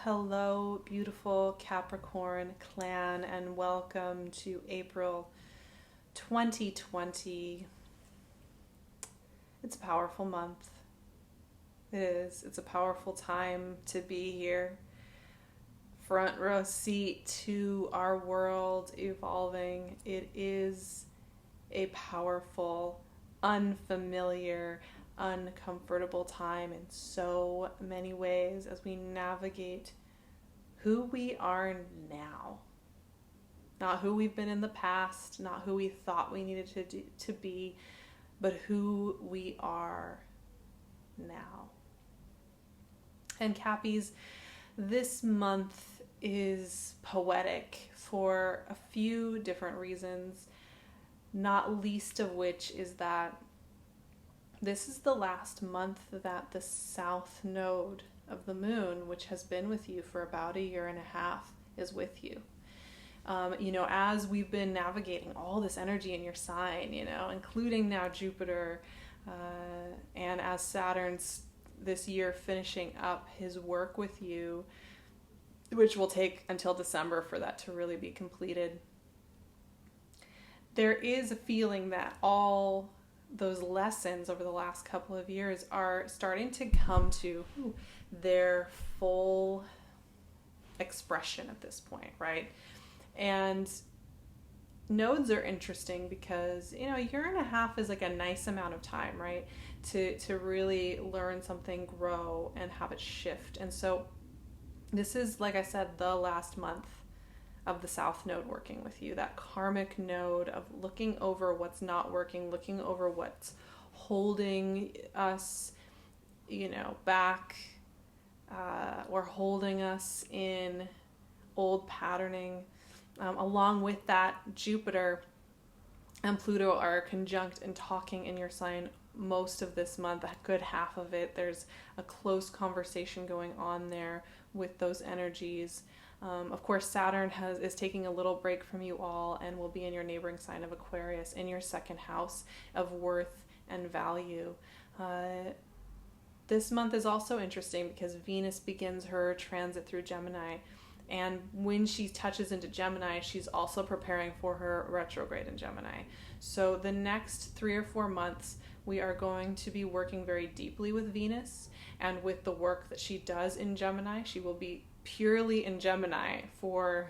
Hello, beautiful Capricorn clan, and welcome to April 2020. It's a powerful month. It is. It's a powerful time to be here. Front row seat to our world evolving. It is a powerful, unfamiliar, uncomfortable time in so many ways as we navigate who we are now. Not who we've been in the past, not who we thought we needed to be, but who we are now. And Cappies, this month is poetic for a few different reasons, not least of which is that this is the last month that the south node of the moon, which has been with you for about a year and a half, is with you. As we've been navigating all this energy in your sign, including now Jupiter, and as Saturn's this year finishing up his work with you, which will take until December for that to really be completed. There is a feeling that all those lessons over the last couple of years are starting to come to their full expression at this point, right? And nodes are interesting because, a year and a half is like a nice amount of time, right? To really learn something, grow, and have it shift. And so this is, like I said, the last month of the South Node working with you, that karmic node of looking over what's not working, looking over what's holding us, back, or holding us in old patterning. Along with that, Jupiter and Pluto are conjunct and talking in your sign most of this month, a good half of it. There's a close conversation going on there with those energies. Of course, Saturn is taking a little break from you all and will be in your neighboring sign of Aquarius, in your second house of worth and value. This month is also interesting because Venus begins her transit through Gemini. And when she touches into Gemini, she's also preparing for her retrograde in Gemini. So the next 3 or 4 months, we are going to be working very deeply with Venus. And with the work that she does in Gemini, she will be purely in Gemini for,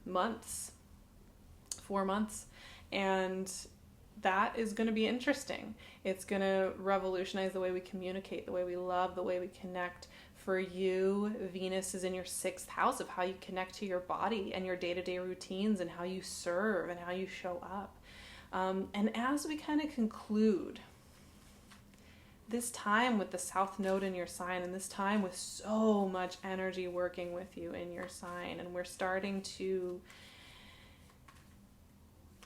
months, 4 months. And that is going to be interesting. It's going to revolutionize the way we communicate, the way we love, the way we connect. For you, Venus is in your 6th house of how you connect to your body and your day-to-day routines and how you serve and how you show up. And as we kind of conclude this time with the South Node in your sign, and this time with so much energy working with you in your sign, and we're starting to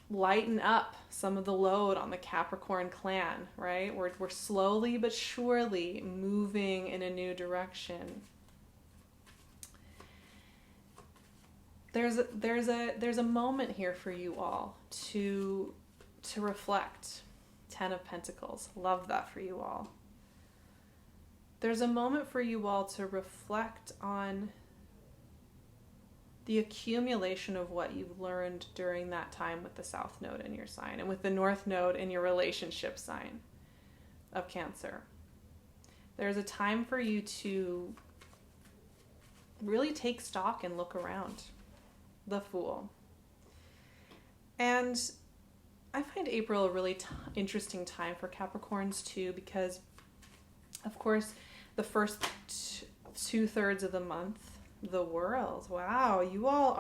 lighten up some of the load on the Capricorn clan, right? We're slowly but surely moving in a new direction. There's a moment here for you all to reflect. 10 of Pentacles. Love that for you all. There's a moment for you all to reflect on the accumulation of what you've learned during that time with the South Node in your sign and with the North Node in your relationship sign of Cancer. There's a time for you to really take stock and look around. The Fool. And I find April a really interesting time for Capricorns too, because of course the first 2/3 of the month, the world. Wow, you all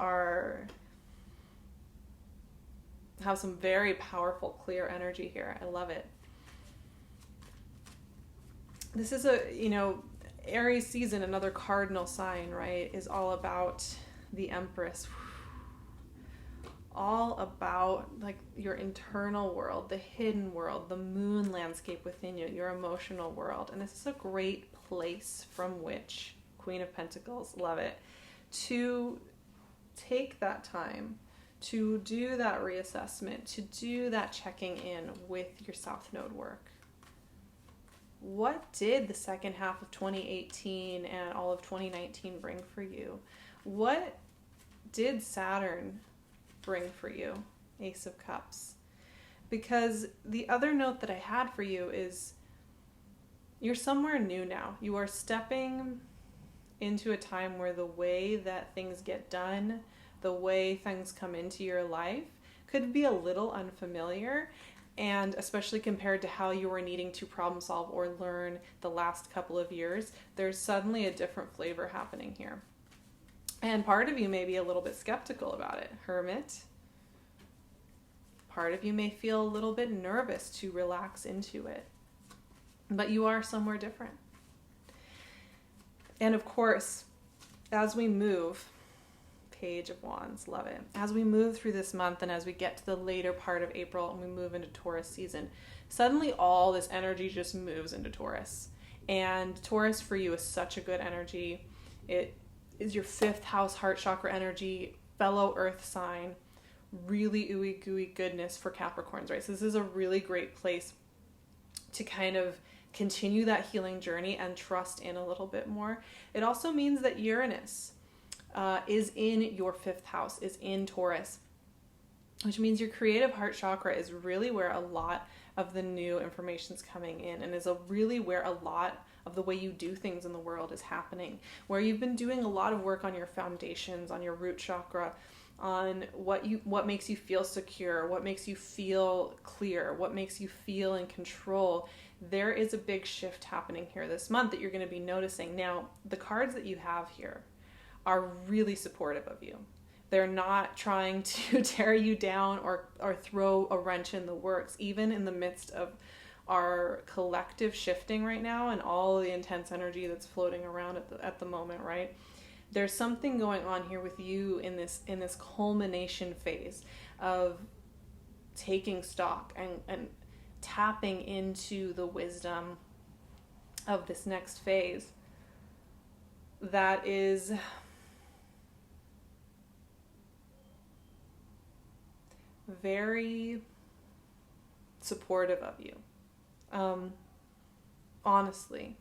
have some very powerful, clear energy here. I love it. This is Aries season, another cardinal sign, right, is all about the Empress. All about like your internal world, the hidden world, the moon landscape within you, your emotional world. And this is a great place from which, Queen of Pentacles, love it, to take that time to do that reassessment, to do that checking in with your South Node work. What did the second half of 2018 and all of 2019 bring for you? What did Saturn bring for you? Ace of Cups. Because the other note that I had for you is you're somewhere new now. You are stepping into a time where the way that things get done, the way things come into your life could be a little unfamiliar, and especially compared to how you were needing to problem solve or learn the last couple of years, there's suddenly a different flavor happening here. And part of you may be a little bit skeptical about it. Hermit. Part of you may feel a little bit nervous to relax into it. But you are somewhere different. And of course, as we move, Page of Wands, love it. As we move through this month and as we get to the later part of April and we move into Taurus season, suddenly all this energy just moves into Taurus. And Taurus for you is such a good energy. It is your 5th house heart chakra energy, fellow earth sign, really ooey gooey goodness for Capricorns, right? So this is a really great place to kind of continue that healing journey and trust in a little bit more. It also means that Uranus is in your 5th house, is in Taurus, which means your creative heart chakra is really where a lot of the new information is coming in, and is really where a lot of the way you do things in the world is happening, where you've been doing a lot of work on your foundations, on your root chakra, on what makes you feel secure, what makes you feel clear, what makes you feel in control. There is a big shift happening here this month that you're going to be noticing. Now, the cards that you have here are really supportive of you. They're not trying to tear you down or throw a wrench in the works, even in the midst of our collective shifting right now and all the intense energy that's floating around at the moment, right? There's something going on here with you in this culmination phase of taking stock and tapping into the wisdom of this next phase that is very supportive of you, honestly.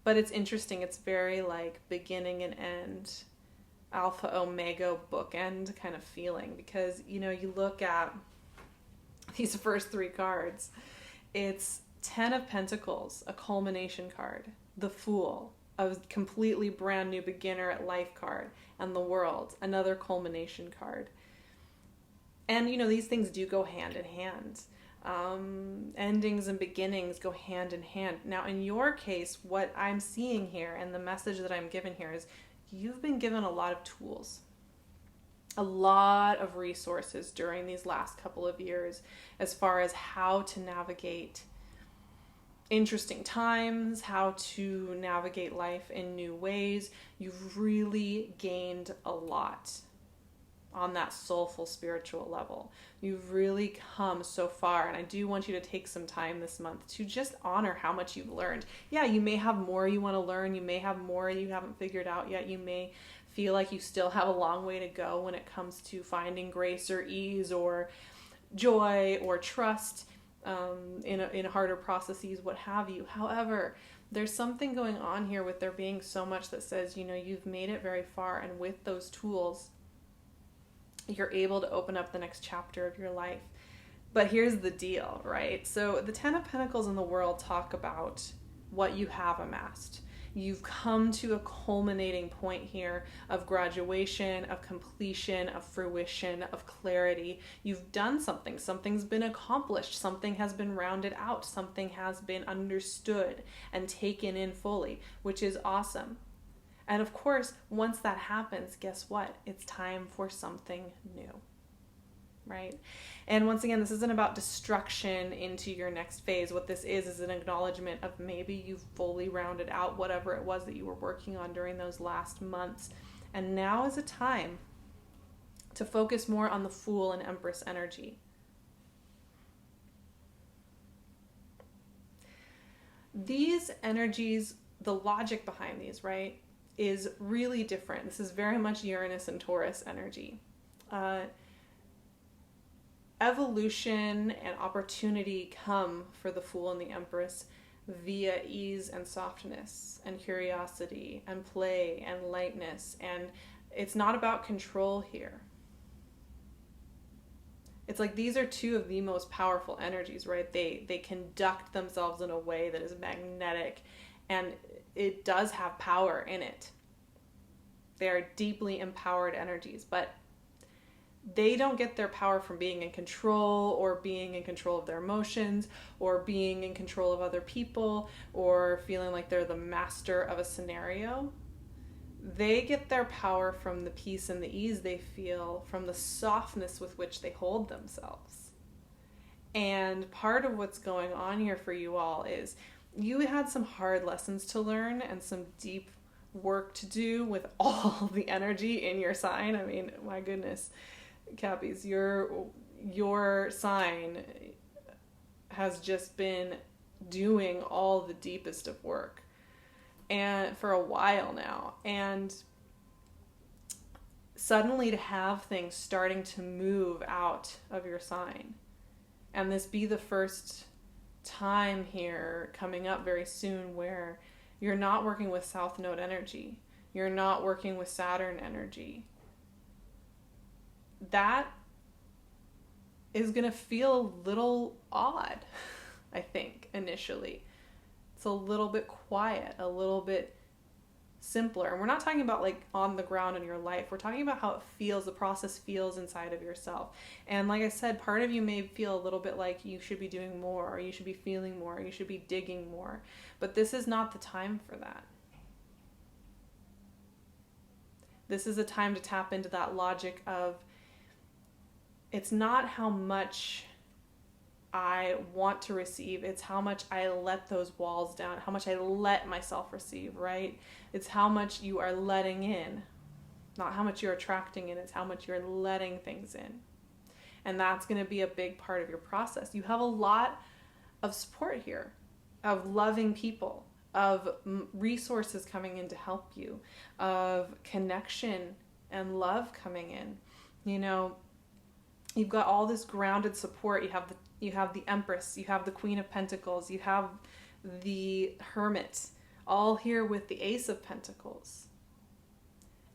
But it's interesting, it's very like beginning and end, alpha omega bookend kind of feeling, because you look at these first 3 cards, it's 10 of Pentacles, a culmination card, the Fool, a completely brand new beginner at life card, and the World, another culmination card. And these things do go hand in hand. Endings and beginnings go hand in hand. Now, in your case, what I'm seeing here and the message that I'm given here is you've been given a lot of tools, a lot of resources during these last couple of years as far as how to navigate interesting times, how to navigate life in new ways. You've really gained a lot on that soulful spiritual level. You've really come so far, and I do want you to take some time this month to just honor how much you've learned. Yeah, you may have more you want to learn, you may have more you haven't figured out yet, you may feel like you still have a long way to go when it comes to finding grace or ease or joy or trust in harder processes, what have you. However, there's something going on here with there being so much that says, you've made it very far, and with those tools you're able to open up the next chapter of your life. But here's the deal, right? So the 10 of Pentacles in the World talk about what you have amassed. You've come to a culminating point here of graduation, of completion, of fruition, of clarity. You've done something. Something's been accomplished. Something has been rounded out. Something has been understood and taken in fully, which is awesome. And of course, once that happens, guess what? It's time for something new, right? And once again, this isn't about destruction into your next phase. What this is an acknowledgement of maybe you've fully rounded out whatever it was that you were working on during those last months. And now is a time to focus more on the Fool and Empress energy. These energies, the logic behind these, right, is really different. This is very much Uranus and Taurus energy. Evolution and opportunity come for the Fool and the Empress via ease and softness and curiosity and play and lightness. And it's not about control here. It's like these are two of the most powerful energies, right? They conduct themselves in a way that is magnetic, and it does have power in it. They are deeply empowered energies, but they don't get their power from being in control or being in control of their emotions or being in control of other people or feeling like they're the master of a scenario. They get their power from the peace and the ease they feel, from the softness with which they hold themselves. And part of what's going on here for you all is you had some hard lessons to learn and some deep work to do with all the energy in your sign. I mean, my goodness, Cappies, your sign has just been doing all the deepest of work and for a while now, and suddenly to have things starting to move out of your sign, and this be the first time here coming up very soon where you're not working with South Node energy, you're not working with Saturn energy. That is going to feel a little odd, I think, initially. It's a little bit quiet, a little bit simpler. And we're not talking about like on the ground in your life. We're talking about how it feels, the process feels inside of yourself. And like I said, part of you may feel a little bit like you should be doing more, or you should be feeling more, or you should be digging more. But this is not the time for that. This is a time to tap into that logic of, it's not how much I want to receive, it's how much I let those walls down, how much I let myself receive, right? It's how much you are letting in, not how much you're attracting in, it's how much you're letting things in. And that's going to be a big part of your process. You have a lot of support here, of loving people, of resources coming in to help you, of connection and love coming in. You know, you've got all this grounded support. You have the Empress, you have the Queen of Pentacles, you have the Hermit, all here with the Ace of Pentacles.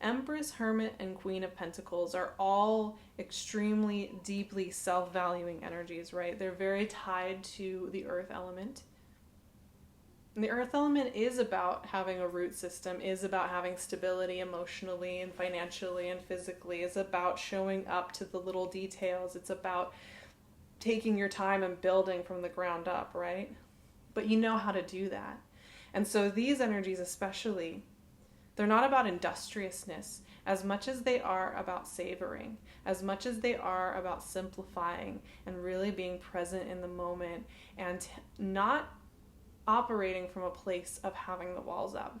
Empress, Hermit, and Queen of Pentacles are all extremely deeply self-valuing energies, right? They're very tied to the earth element. And the earth element is about having a root system, is about having stability emotionally and financially and physically, is about showing up to the little details. It's about taking your time and building from the ground up, right? But you know how to do that. And so these energies especially, they're not about industriousness as much as they are about savoring, as much as they are about simplifying and really being present in the moment and not operating from a place of having the walls up,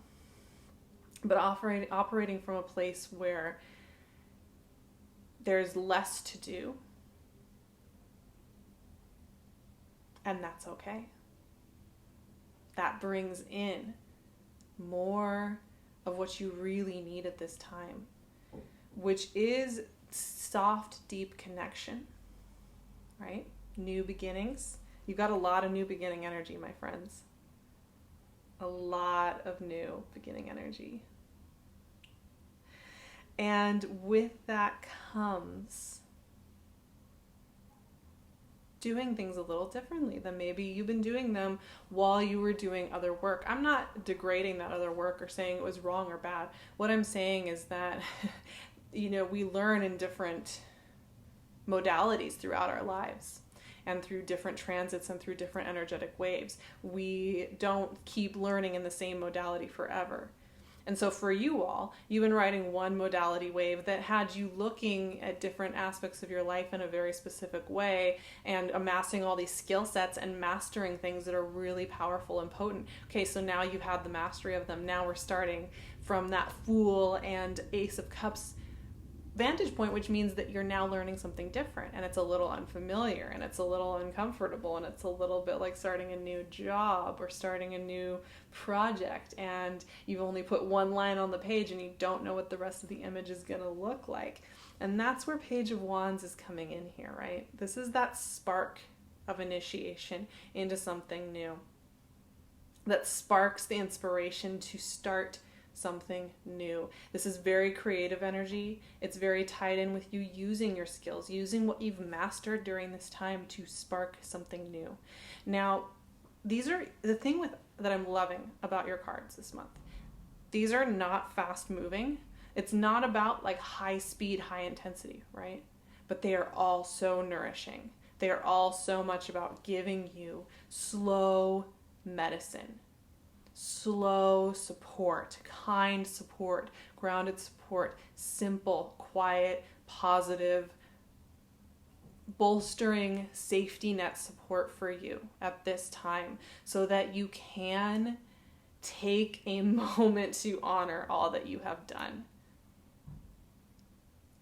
but operating from a place where there's less to do. And that's okay. That brings in more of what you really need at this time, which is soft, deep connection, right? New beginnings. You've got a lot of new beginning energy, my friends. A lot of new beginning energy. And with that comes doing things a little differently than maybe you've been doing them while you were doing other work. I'm not degrading that other work or saying it was wrong or bad. What I'm saying is that, you know, we learn in different modalities throughout our lives and through different transits and through different energetic waves. We don't keep learning in the same modality forever. And so for you all, you've been riding one modality wave that had you looking at different aspects of your life in a very specific way and amassing all these skill sets and mastering things that are really powerful and potent. Okay, so now you've had the mastery of them. Now we're starting from that Fool and Ace of Cups vantage point, which means that you're now learning something different, and it's a little unfamiliar and it's a little uncomfortable and it's a little bit like starting a new job or starting a new project, and you've only put one line on the page and you don't know what the rest of the image is going to look like. And that's where Page of Wands is coming in here, right? This is that spark of initiation into something new. that sparks the inspiration to start something new. This is very creative energy. It's very tied in with you using your skills, using what you've mastered during this time to spark something new. Now, these are the thing that I'm loving about your cards this month. These are not fast moving. It's not about like high speed, high intensity, right? But they are all so nourishing. They are all so much about giving you slow medicine, slow support, kind support, grounded support, simple, quiet, positive, bolstering safety net support for you at this time so that you can take a moment to honor all that you have done.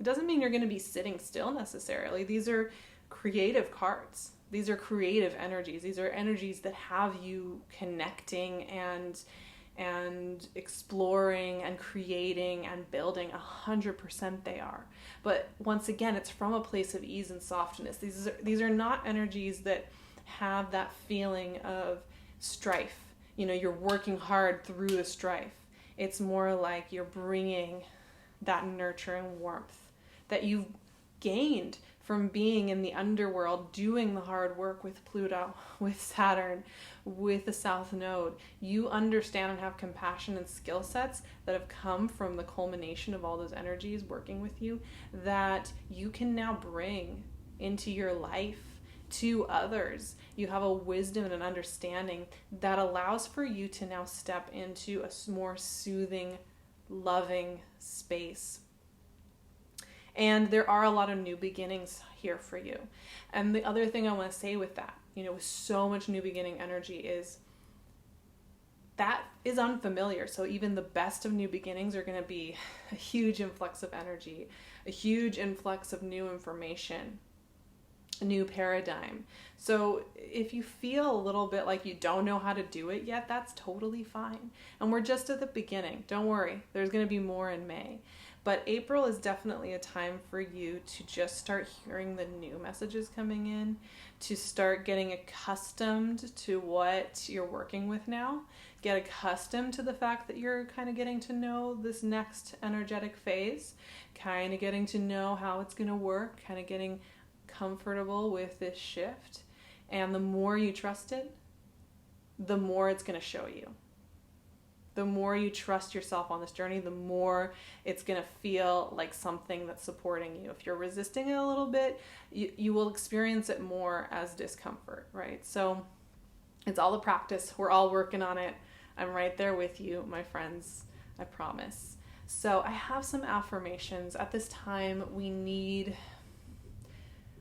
It doesn't mean you're going to be sitting still necessarily. These are creative cards. These are creative energies. These are energies that have you connecting and exploring and creating and building. 100% they are. But once again, it's from a place of ease and softness. These are not energies that have that feeling of strife. You know, you're working hard through the strife. It's more like you're bringing that nurturing warmth that you've gained from being in the underworld, doing the hard work with Pluto, with Saturn, with the South Node. You understand and have compassion and skill sets that have come from the culmination of all those energies working with you that you can now bring into your life to others. You have a wisdom and an understanding that allows for you to now step into a more soothing, loving space. And there are a lot of new beginnings here for you. And the other thing I want to say with that, you know, with so much new beginning energy is that is unfamiliar. So even the best of new beginnings are going to be a huge influx of energy, a huge influx of new information, a new paradigm. So if you feel a little bit like you don't know how to do it yet, that's totally fine. And we're just at the beginning. Don't worry. There's going to be more in May. But April is definitely a time for you to just start hearing the new messages coming in, to start getting accustomed to what you're working with now, get accustomed to the fact that you're kind of getting to know this next energetic phase, kind of getting to know how it's going to work, kind of getting comfortable with this shift. And the more you trust it, the more it's going to show you. The more you trust yourself on this journey, the more it's going to feel like something that's supporting you. If you're resisting it a little bit, you will experience it more as discomfort, right? So it's all a practice. We're all working on it. I'm right there with you, my friends. I promise. So I have some affirmations. At this time, we need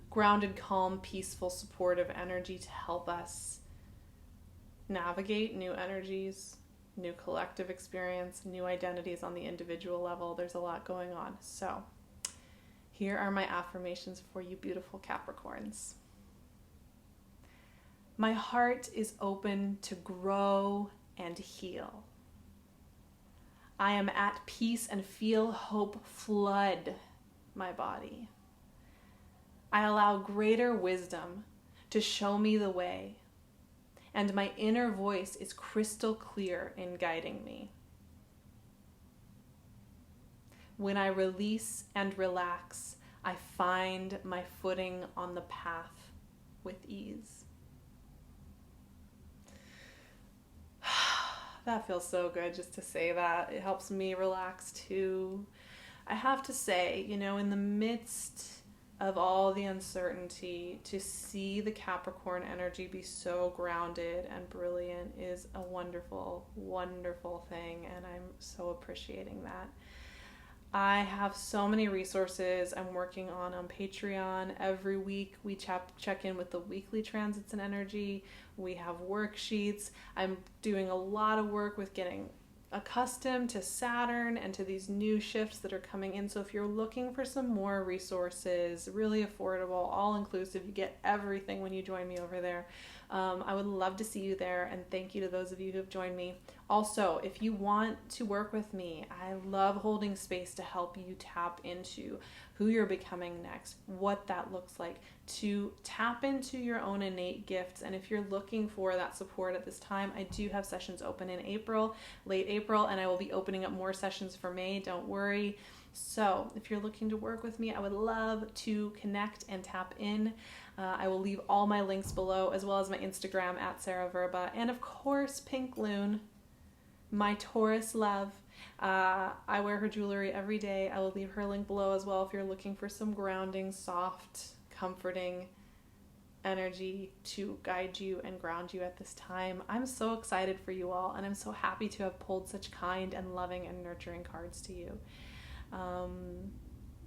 grounded, calm, peaceful, supportive energy to help us navigate new energies, new collective experience, new identities on the individual level. There's a lot going on. So here are my affirmations for you beautiful Capricorns. My heart is open to grow and heal. I am at peace and feel hope flood my body. I allow greater wisdom to show me the way, and my inner voice is crystal clear in guiding me. When I release and relax, I find my footing on the path with ease. That feels so good just to say that. It helps me relax too. I have to say, you know, in the midst of all the uncertainty, to see the Capricorn energy be so grounded and brilliant is a wonderful, wonderful thing, and I'm so appreciating that. I have so many resources I'm working on Patreon. Every week we check in with the weekly transits and energy. We have worksheets. I'm doing a lot of work with getting accustomed to Saturn and to these new shifts that are coming in. So if you're looking for some more resources, really affordable, all inclusive, you get everything when you join me over there. I would love to see you there, and thank you to those of you who have joined me. Also, if you want to work with me, I love holding space to help you tap into who you're becoming next, what that looks like, to tap into your own innate gifts. And if you're looking for that support at this time, I do have sessions open in April, late April, and I will be opening up more sessions for May. Don't worry. So if you're looking to work with me, I would love to connect and tap in. I will leave all my links below, as well as my Instagram at SARAHTAROT, and of course PinkLune, my Taurus love. I wear her jewelry every day. I will leave her link below as well if you're looking for some grounding, soft, comforting energy to guide you and ground you at this time. I'm so excited for you all, and I'm so happy to have pulled such kind and loving and nurturing cards to you.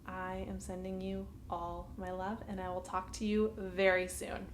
I am sending you all my love, and I will talk to you very soon.